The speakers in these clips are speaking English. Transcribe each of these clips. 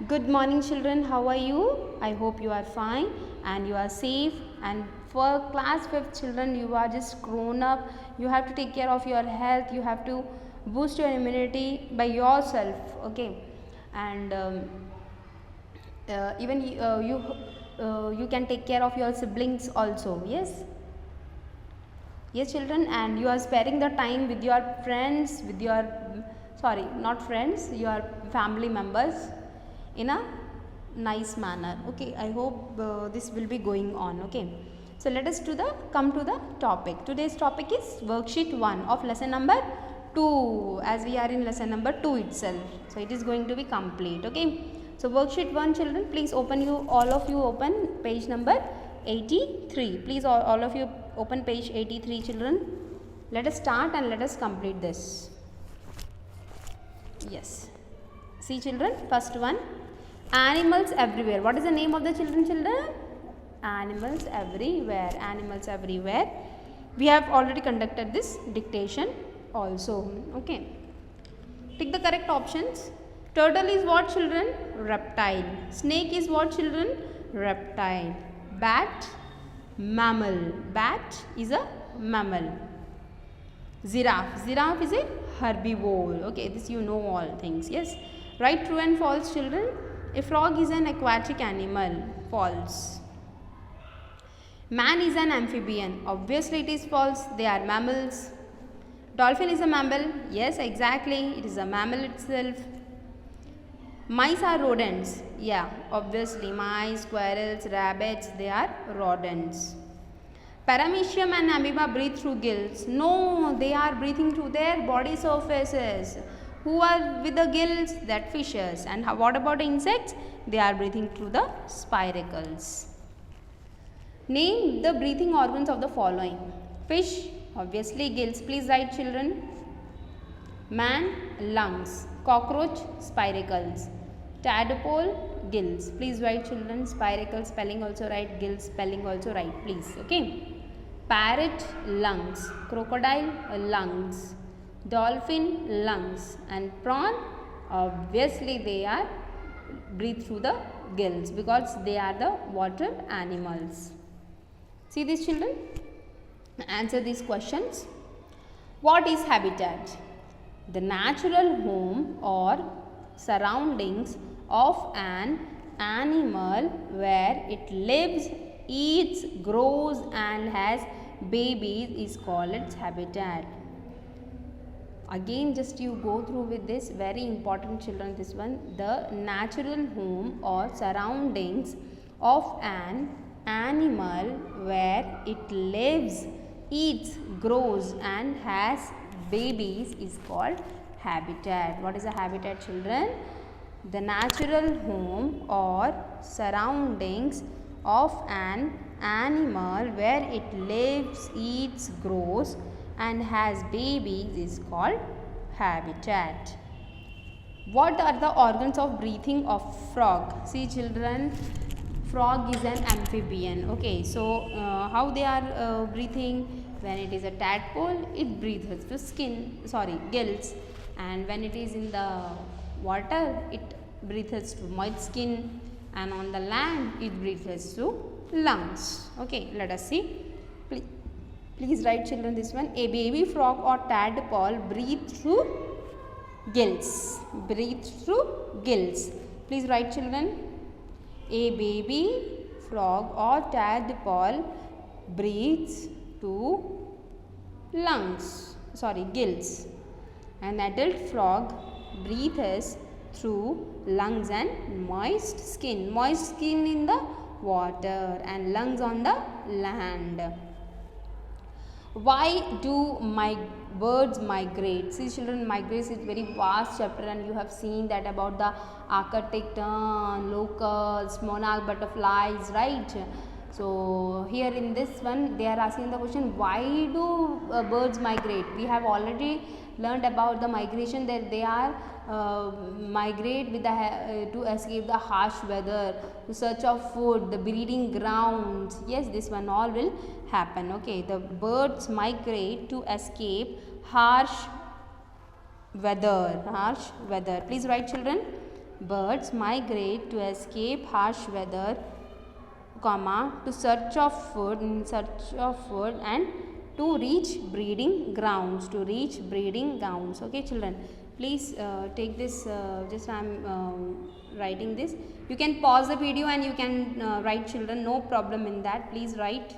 Good morning children, how are you? I hope you are fine and you are safe, and for class 5th children, you are just grown up. You have to take care of your health, you have to boost your immunity by yourself, okay? And even you can take care of your siblings also, yes? Yes children, and you are sparing the time with your friends, with your, sorry, not friends, your family members in a nice manner, okay? I hope this will be going on, okay? So let us come to the topic. Today's topic is worksheet 1 of lesson number 2, as we are in lesson number 2 itself. So it is going to be complete, okay? So worksheet 1 children, please open, all of you open page number 83. Please all of you open page 83 children. Let us start and let us complete this. Yes. See children, first one, animals everywhere. What is the name of the children? Animals everywhere. Animals everywhere. We have already conducted this dictation also, okay? Tick the correct options. Turtle is what children? Reptile. Snake is what children? Reptile. Bat, mammal. Bat is a mammal. Giraffe. Giraffe is a herbivore. Okay, this you know all things. Yes. Right, true and false children. A frog is an aquatic animal. False. Man is an amphibian. Obviously it is false. They are mammals. Dolphin is a mammal. Yes, exactly. It is a mammal itself. Mice are rodents. Yeah, obviously mice, squirrels, rabbits, they are rodents. Paramecium and amoeba breathe through gills. No, they are breathing through their body surfaces. Who are with the gills? That fishes. And what about insects? They are breathing through the spiracles. Name the breathing organs of the following. Fish, obviously gills. Please write children. Man, lungs. Cockroach, spiracles. Tadpole, gills. Please write children. Spiracle spelling also write. Gills spelling also write, please. Okay. Parrot, lungs. Crocodile, lungs. Dolphin, lungs. And prawn, obviously they are breathe through the gills because they are the water animals. See these children? Answer these questions. What is habitat? The natural home or surroundings of an animal where it lives, eats, grows and has babies is called its habitat. Again, just you go through with this, very important children, this one. The natural home or surroundings of an animal where it lives, eats, grows and has babies is called habitat. What is a habitat children? The natural home or surroundings of an animal where it lives, eats, grows and has babies is called habitat. What are the organs of breathing of frog? See children, frog is an amphibian. Okay, so how they are breathing? When it is a tadpole, it breathes to gills, and when it is in the water, it breathes to moist skin, and on the land, it breathes to lungs. Okay, let us see. Please write children this one. A baby frog or tadpole breathe through gills. Breathe through gills. Please write children. A baby frog or tadpole breathes to gills. An adult frog breathes through lungs and moist skin. Moist skin in the water and lungs on the land. Why do birds migrate? See children, migrate is very vast chapter and you have seen that about the arctic tern, locusts, monarch butterflies, right? So here in this one they are asking the question, why do birds migrate? We have already learned about the migration, that they are migrate with to escape the harsh weather, to search of food, the breeding grounds. Yes, this one all will happen. Okay, the birds migrate to escape harsh weather. Please write children. birds migrate to escape harsh weather, comma, to search of food, and to reach breeding grounds, okay children. Please take this, just I am writing this. You can pause the video and you can write children, no problem in that. Please write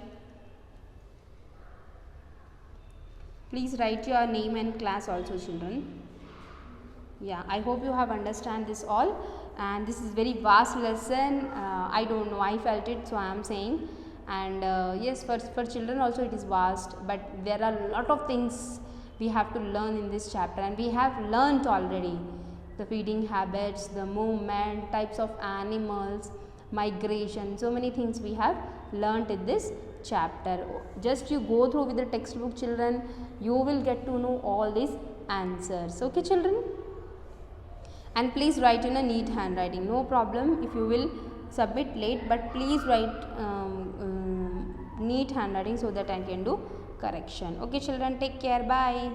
your name and class also children. Yeah, I hope you have understand this all, and this is very vast lesson. I don't know, I felt it, so I am saying. And yes, for children also it is vast, but there are a lot of things we have to learn in this chapter, and we have learnt already the feeding habits, the movement, types of animals, migration, so many things we have learnt in this chapter. Just you go through with the textbook children, you will get to know all these answers, okay children. And please write in a neat handwriting, no problem if you will submit late, but please write neat handwriting so that I can do correction. Okay children, take care, bye.